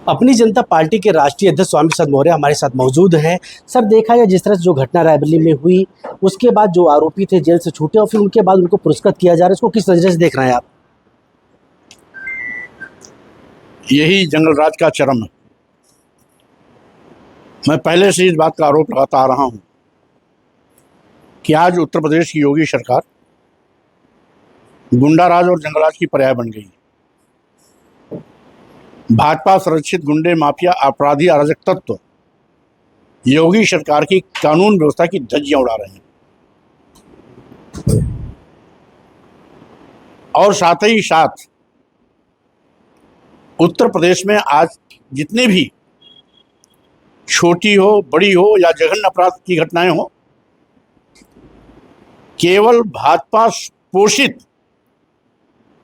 अपनी जनता पार्टी के राष्ट्रीय अध्यक्ष स्वामी प्रसाद मौर्य हमारे साथ मौजूद हैं। सर, देखा जाए जिस तरह से जो घटना रायबरेली में हुई, उसके बाद जो आरोपी थे जेल से छूटे और फिर उनके बाद उनको पुरस्कृत किया जा रहा है, इसको किस नज़रिए से देख रहे हैं आप? यही जंगल राज का चरम है। मैं पहले से इस बात का आरोप लगाता आ रहा हूं कि आज उत्तर प्रदेश की योगी सरकार गुंडा राज और जंगलराज की पर्याय बन गई। भाजपा संरक्षित गुंडे, माफिया, अपराधी, अराजक तत्व योगी सरकार की कानून व्यवस्था की धज्जियां उड़ा रहे हैं और साथ ही साथ उत्तर प्रदेश में आज जितने भी छोटी हो, बड़ी हो या जघन्य अपराध की घटनाएं हो, केवल भाजपा पोषित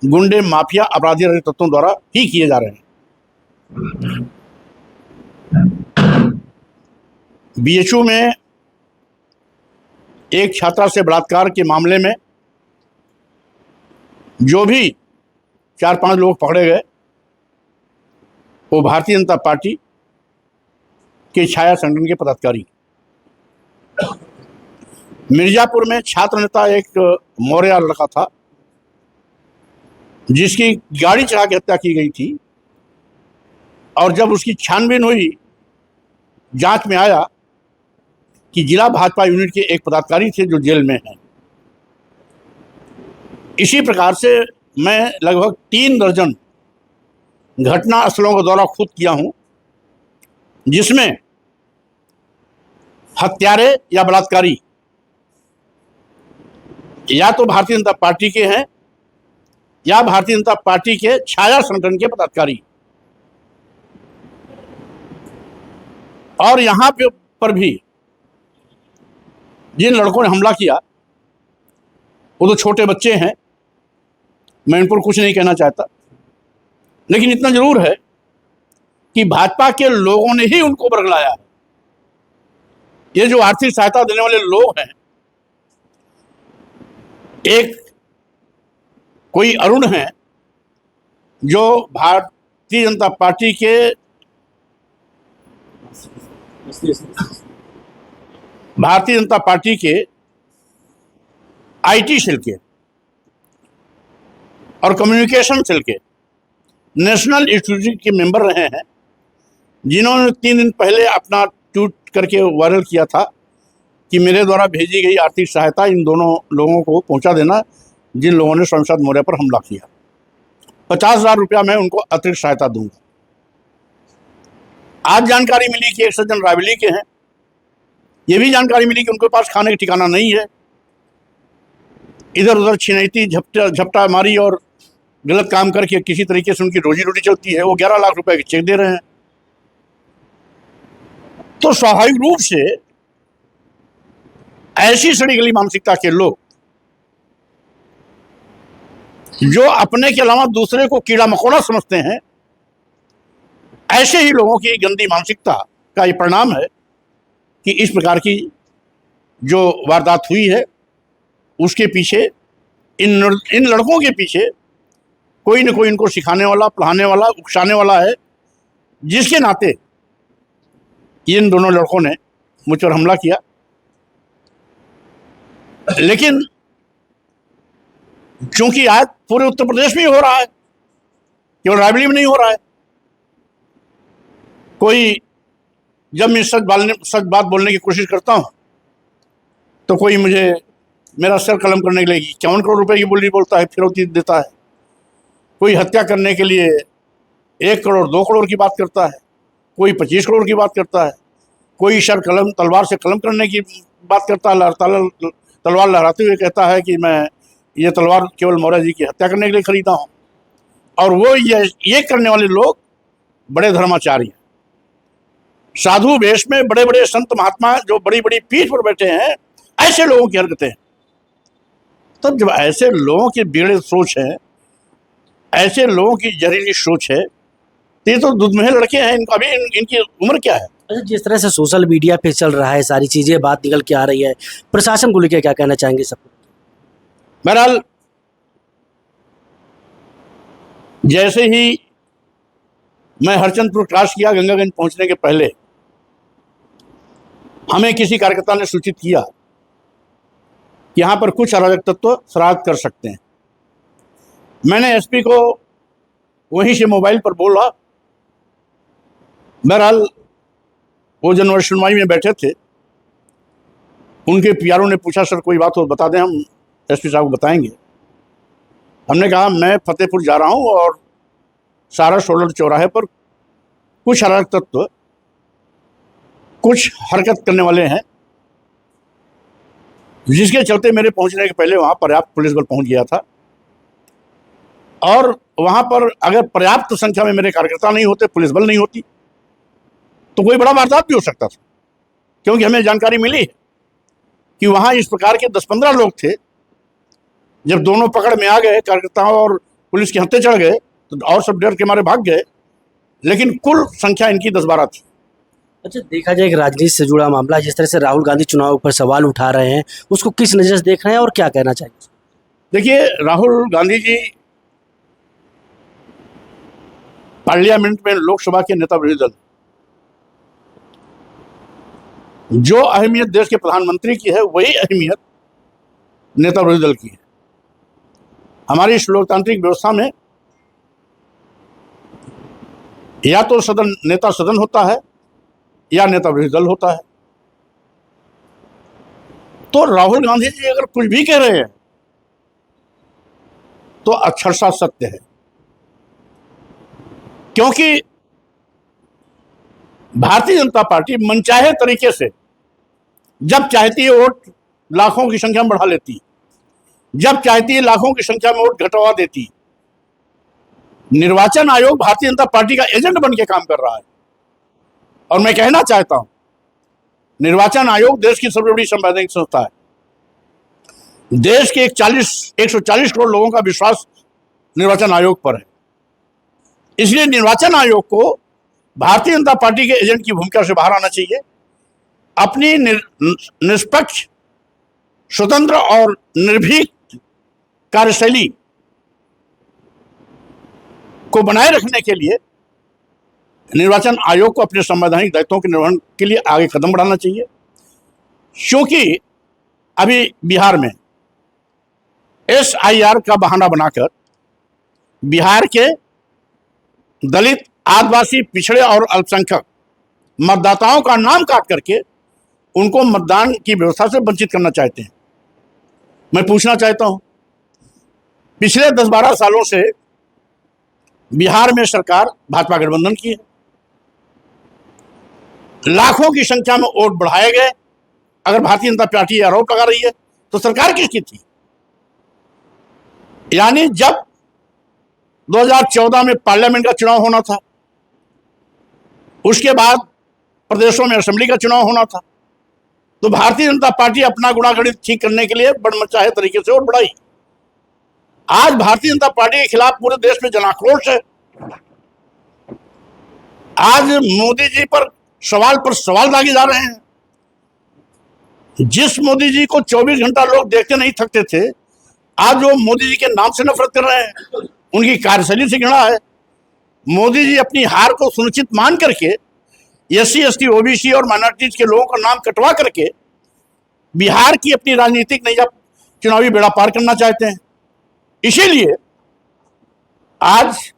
गुंडे, माफिया, अपराधी, अराजक तत्वों द्वारा ही किए जा रहे हैं। बीएचयू में एक छात्रा से बलात्कार के मामले में जो भी 4-5 लोग पकड़े गए, वो भारतीय जनता पार्टी के छाया संगठन के पदाधिकारी। मिर्जापुर में छात्र नेता एक मौर्य लड़का था जिसकी गाड़ी चढ़ा के हत्या की गई थी, और जब उसकी छानबीन हुई, जांच में आया कि जिला भाजपा यूनिट के एक पदाधिकारी थे जो जेल में हैं। इसी प्रकार से मैं लगभग 3 दर्जन घटना स्थलों का दौरा खुद किया हूं, जिसमें हत्यारे या बलात्कारी या तो भारतीय जनता पार्टी के हैं या भारतीय जनता पार्टी के छाया संगठन के पदाधिकारी। और यहां पर भी जिन लड़कों ने हमला किया वो तो छोटे बच्चे हैं, मैं इन पर कुछ नहीं कहना चाहता, लेकिन इतना जरूर है कि भाजपा के लोगों ने ही उनको बरगलाया है। ये जो आर्थिक सहायता देने वाले लोग हैं, एक कोई अरुण है जो भारतीय जनता पार्टी के आईटी सेल के और कम्युनिकेशन सेल के नेशनल इंस्टीट्यूट के मेंबर रहे हैं, जिन्होंने 3 दिन पहले अपना ट्वीट करके वायरल किया था कि मेरे द्वारा भेजी गई आर्थिक सहायता इन दोनों लोगों को पहुंचा देना जिन लोगों ने स्वामी प्रसाद मौर्य पर हमला किया। 50,000 रुपया मैं उनको अतिरिक्त सहायता दूंगा। आज जानकारी मिली कि एक सज्जन रायबरेली के हैं। ये भी जानकारी मिली कि उनके पास खाने का ठिकाना नहीं है। इधर उधर छिनैती झपटा मारी और गलत काम करके किसी तरीके से उनकी रोजी रोटी चलती है। वो 11 लाख रुपए के चेक दे रहे हैं। तो स्वाभाविक रूप से ऐसी सड़ी गली मानसिकता के लोग जो अपने के अलावा दूसरे को कीड़ा मकोड़ा समझते हैं, ऐसे ही लोगों की गंदी मानसिकता का ये परिणाम है कि इस प्रकार की जो वारदात हुई है, उसके पीछे इन लड़कों के पीछे कोई न कोई इनको सिखाने वाला, पढ़ाने वाला, उकसाने वाला है, जिसके नाते इन दोनों लड़कों ने मुझ पर हमला किया। लेकिन क्योंकि आज पूरे उत्तर प्रदेश में ही हो रहा है, केवल रायबरेली में नहीं हो रहा है। कोई जब मैं सच बात बोलने की कोशिश करता हूं तो कोई मुझे मेरा सर कलम करने के लिए 51 करोड़ रुपए की बोली बोलता है, फिरौती देता है। कोई हत्या करने के लिए 1 करोड़ 2 करोड़ की बात करता है, कोई 25 करोड़ की बात करता है, कोई सर कलम तलवार से कलम करने की बात करता है, तलवार लहराते हुए कहता है कि मैं ये तलवार केवल मौर्य जी की हत्या करने के लिए खरीदा हूं। और वो ये करने वाले लोग बड़े धर्माचारी हैं, साधु वेश में बड़े बड़े संत महात्मा जो बड़ी बड़ी पीठ पर बैठे हैं, ऐसे लोगों की हरकतें हैं। तब जब ऐसे लोगों की बिगड़े सोच है, ऐसे लोगों की जहरीली सोच है, तो ये तो दुधमहे लड़के हैं। इनका भी इनकी उम्र क्या है? अच्छा, जिस तरह से सोशल मीडिया पे चल रहा है, सारी चीज़ें बात निकल के आ रही है, प्रशासन को लेकर क्या कहना चाहेंगे सब? बहरहाल जैसे ही मैं हरचंदपुर क्रॉस किया, गंगागंज पहुंचने के पहले हमें किसी कार्यकर्ता ने सूचित किया कि यहाँ पर कुछ अराजक तत्व शरारत कर सकते हैं। मैंने एसपी को वहीं से मोबाइल पर बोला। बहरहाल वो जनवरी सुनवाई में बैठे थे, उनके पीआरओ ने पूछा सर कोई बात हो बता दें, हम एसपी साहब को बताएंगे। हमने कहा मैं फतेहपुर जा रहा हूँ और सारा सोलर चौराहे पर कुछ अराजक तत्व कुछ हरकत करने वाले हैं, जिसके चलते मेरे पहुंचने के पहले वहां पर्याप्त पुलिस बल पहुंच गया था। और वहां पर अगर पर्याप्त संख्या में मेरे कार्यकर्ता नहीं होते, पुलिस बल नहीं होती, तो कोई बड़ा वारदात भी हो सकता था। क्योंकि हमें जानकारी मिली कि वहां इस प्रकार के 10-15 लोग थे। जब दोनों पकड़ में आ गए, कार्यकर्ताओं और पुलिस के हत्थे चढ़ गए, तो और सब डर के मारे भाग गए। लेकिन कुल संख्या इनकी 10-12 थी। अच्छा, देखा जाए कि राजनीति से जुड़ा मामला, जिस तरह से राहुल गांधी चुनाव पर सवाल उठा रहे हैं, उसको किस नज़र से देख रहे हैं और क्या कहना चाहिए? देखिए, राहुल गांधी जी पार्लियामेंट में लोकसभा के नेता विरोधी दल, जो अहमियत देश के प्रधानमंत्री की है वही अहमियत नेता विरोधी दल की है। हमारी इस लोकतांत्रिक व्यवस्था में या तो सदन नेता सदन होता है या नेता विरोधी दल होता है। तो राहुल गांधी जी अगर कुछ भी कह रहे हैं तो अक्षरशः सत्य है। क्योंकि भारतीय जनता पार्टी मनचाहे तरीके से जब चाहती है वोट लाखों की संख्या में बढ़ा लेती, जब चाहती है लाखों की संख्या में वोट घटवा देती। निर्वाचन आयोग भारतीय जनता पार्टी का एजेंट बन के काम कर रहा है। और मैं कहना चाहता हूं, निर्वाचन आयोग देश की सबसे बड़ी संवैधानिक संस्था है। देश के 140 करोड़ लोगों का विश्वास निर्वाचन आयोग पर है। इसलिए निर्वाचन आयोग को भारतीय जनता पार्टी के एजेंट की भूमिका से बाहर आना चाहिए। अपनी निष्पक्ष, स्वतंत्र और निर्भीक कार्यशैली को बनाए रखने के लिए निर्वाचन आयोग को अपने संवैधानिक दायित्वों के निर्वहन के लिए आगे कदम बढ़ाना चाहिए। क्योंकि अभी बिहार में SIR का बहाना बनाकर बिहार के दलित, आदिवासी, पिछड़े और अल्पसंख्यक मतदाताओं का नाम काट करके उनको मतदान की व्यवस्था से वंचित करना चाहते हैं। मैं पूछना चाहता हूं, पिछले 10-12 सालों से बिहार में सरकार भाजपा गठबंधन की है। लाखों की संख्या में वोट बढ़ाए गए। अगर भारतीय जनता पार्टी आरोप लगा रही है तो सरकार किसकी थी? यानी जब 2014 में पार्लियामेंट का चुनाव होना था, उसके बाद प्रदेशों में असेंबली का चुनाव होना था, तो भारतीय जनता पार्टी अपना गुणागणित ठीक करने के लिए मनचाहे तरीके से वोट बढ़ाई। आज भारतीय जनता पार्टी के खिलाफ पूरे देश में जनाक्रोश है। आज मोदी जी पर सवाल दागे जा रहे हैं। जिस मोदी जी को 24 घंटा लोग देखते नहीं थकते थे, आज वो मोदी जी के नाम से नफरत कर रहे हैं, उनकी कार्यशैली से घृणा है। मोदी जी अपनी हार को सुनिश्चित मान करके SC, ST, OBC और माइनॉरिटीज के लोगों का नाम कटवा करके बिहार की अपनी राजनीतिक नैया चुनावी बेड़ा पार करना चाहते हैं। इसीलिए आज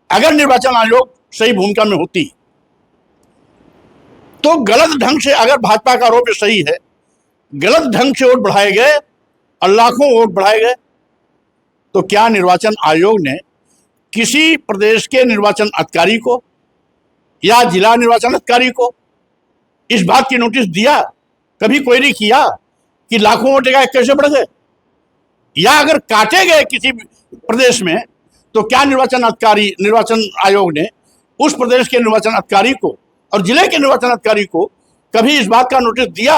अगर निर्वाचन आयोग सही भूमिका में होती तो गलत ढंग से, अगर भाजपा का आरोप सही है, गलत ढंग से वोट बढ़ाए गए और लाखों वोट बढ़ाए गए, तो क्या निर्वाचन आयोग ने किसी प्रदेश के निर्वाचन अधिकारी को या जिला निर्वाचन अधिकारी को इस बात की नोटिस दिया? कभी क्वेरी किया कि लाखों वोट कैसे बढ़ गए? या अगर काटे गए किसी प्रदेश में, तो क्या निर्वाचन आयोग ने उस प्रदेश के निर्वाचन अधिकारी को और जिले के निर्वाचन अधिकारी को कभी इस बात का नोटिस दिया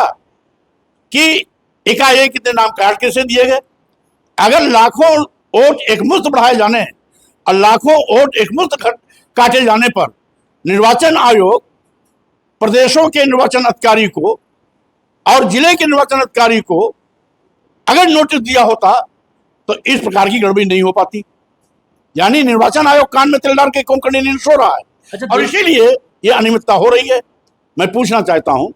कि एकाएक कितने नाम काट कैसे दिए गए? अगर लाखों वोट एकमुश्त बढ़ाए जाने और लाखों वोट एकमुश्त काटे जाने पर निर्वाचन आयोग प्रदेशों के निर्वाचन अधिकारी को और जिले के निर्वाचन अधिकारी को अगर नोटिस दिया होता तो इस प्रकार की गड़बड़ी नहीं हो पाती। यानी निर्वाचन आयोग कान में तिल डाल के कुंभकर्ण नींद सो रहा है। अच्छा, और इसीलिए ये अनियमितता हो रही है। मैं पूछना चाहता हूं,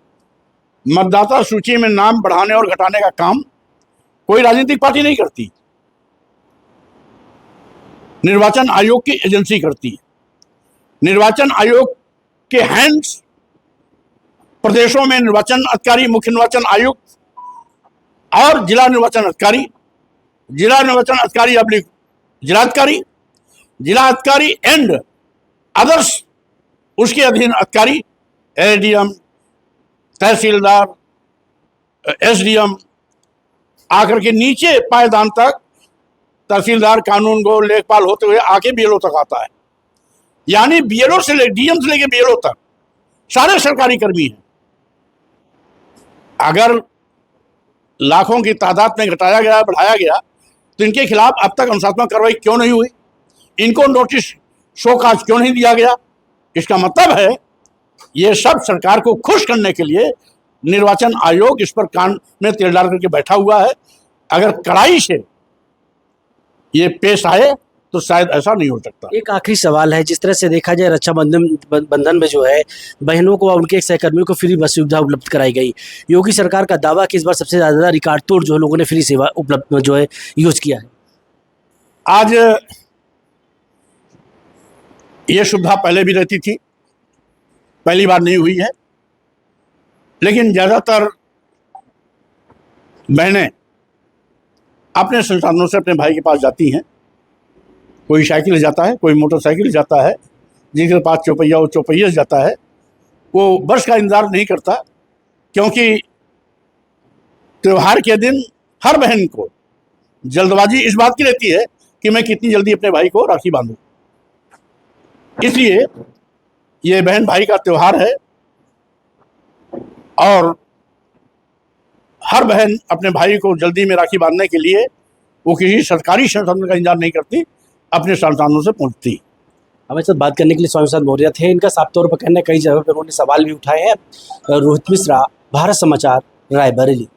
मतदाता सूची में नाम बढ़ाने और घटाने का काम कोई राजनीतिक पार्टी नहीं करती, निर्वाचन आयोग की एजेंसी करती है। निर्वाचन आयोग के हैंड्स प्रदेशों में निर्वाचन अधिकारी, मुख्य निर्वाचन आयुक्त और जिला निर्वाचन अधिकारी, जिला निर्वाचन अधिकारी अब्लिक जिलाधिकारी, जिलाधिकारी एंड अदर्स उसके अधीन अधिकारी, एडीएम, तहसीलदार, एसडीएम, आकर के नीचे पायदान तक तहसीलदार, कानून गो, लेखपाल होते हुए आके बीएलओ तक आता है। यानी बीएलओ से ले डीएम से लेके बीएलओ तक सारे सरकारी कर्मी हैं। अगर लाखों की तादाद में घटाया गया, बढ़ाया गया, तो इनके खिलाफ अब तक अनुशासनात्मक कार्रवाई क्यों नहीं हुई? इनको नोटिस शो काज क्यों नहीं दिया गया? इसका मतलब है ये सब सरकार को खुश करने के लिए निर्वाचन आयोग इस पर कान में तेल डाल करके बैठा हुआ है। अगर कड़ाई से ये पेश आए तो शायद ऐसा नहीं हो सकता। एक आखिरी सवाल है, जिस तरह से देखा जाए रक्षाबंधन में जो है बहनों को और उनके सहकर्मियों को फ्री बस सुविधा उपलब्ध कराई गई। योगी सरकार का दावा कि इस बार सबसे ज़्यादा रिकॉर्ड तोड़ जो है लोगों ने फ्री सेवा उपलब्ध जो है यूज किया है। आज ये सुविधा पहले भी रहती थी, पहली बार नहीं हुई है, लेकिन ज़्यादातर बहनें अपने संसाधनों से अपने भाई के पास जाती हैं। कोई साइकिल जाता है, कोई मोटरसाइकिल जाता है, जिसके पास चौपहिया वो चौपहिया से जाता है। वो बस का इंतजार नहीं करता, क्योंकि त्यौहार के दिन हर बहन को जल्दबाजी इस बात की रहती है कि मैं कितनी जल्दी अपने भाई को राखी बांधूं। इसलिए ये बहन भाई का त्यौहार है और हर बहन अपने भाई को जल्दी में राखी बांधने के लिए वो किसी सरकारी संसाधन का इंतजार नहीं करती, अपने संसाधनों से पहुंचती। हमारे साथ बात करने के लिए स्वामी प्रसाद मौर्य थे। इनका साफ तौर पर कहना है, कई जगह पर उन्होंने सवाल भी उठाए हैं। रोहित मिश्रा, भारत समाचार, रायबरेली।